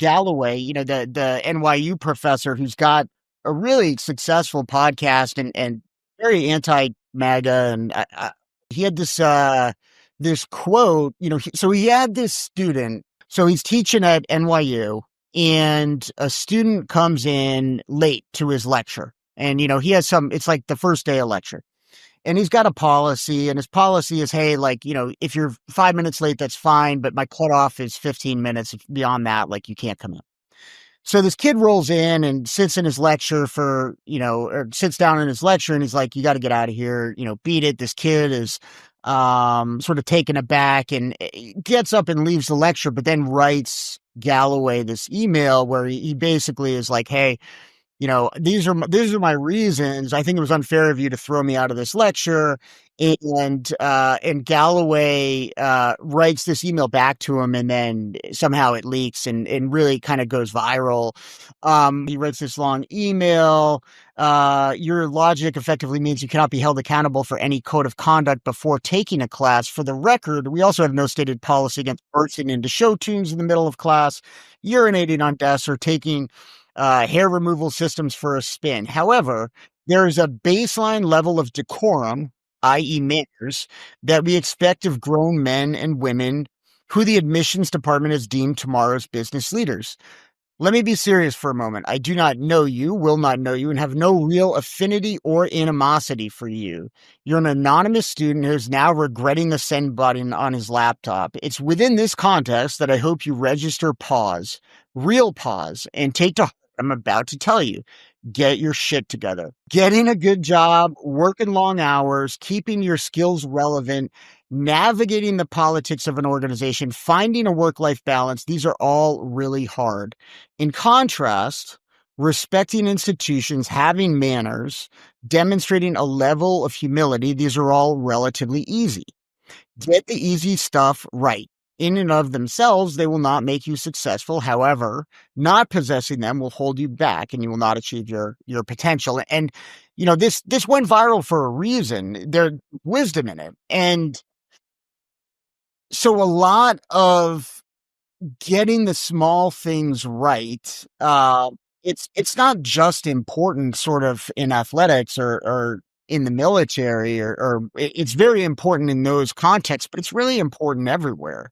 Galloway, the NYU professor who's got a really successful podcast and very anti-MAGA, and he had this quote. So he had this student. So he's teaching at NYU, and a student comes in late to his lecture, and he has it's like the first day of lecture, and he's got a policy, and his policy is, hey, like, if you're 5 minutes late, that's fine, but my cutoff is 15 minutes. Beyond that, like, you can't come in. So this kid rolls in and sits in his lecture or sits down in his lecture, and he's like, you got to get out of here, beat it. This kid is sort of taken aback and gets up and leaves the lecture, but then writes Galloway this email where he basically is like, hey, these are my reasons. I think it was unfair of you to throw me out of this lecture. And Galloway writes this email back to him, and then somehow it leaks and really kind of goes viral. He writes this long email. Your logic effectively means you cannot be held accountable for any code of conduct before taking a class. For the record, we also have no stated policy against bursting into show tunes in the middle of class, urinating on desks, or taking hair removal systems for a spin. However, there is a baseline level of decorum, i.e. manners, that we expect of grown men and women who the admissions department has deemed tomorrow's business leaders. Let me be serious for a moment. I do not know you, will not know you, and have no real affinity or animosity for you. You're an anonymous student who's now regretting the send button on his laptop. It's within this context that I hope you register pause, real pause, and take to heart what I'm about to tell you. Get your shit together. Getting a good job, working long hours, keeping your skills relevant, navigating the politics of an organization, finding a work-life balance, these are all really hard. In contrast, respecting institutions, having manners, demonstrating a level of humility, these are all relatively easy. Get the easy stuff right. In and of themselves, they will not make you successful. However, not possessing them will hold you back, and you will not achieve your potential. And this went viral for a reason. There's wisdom in it. And so a lot of getting the small things right, it's not just important sort of in athletics or in the military, or it's very important in those contexts, but it's really important everywhere.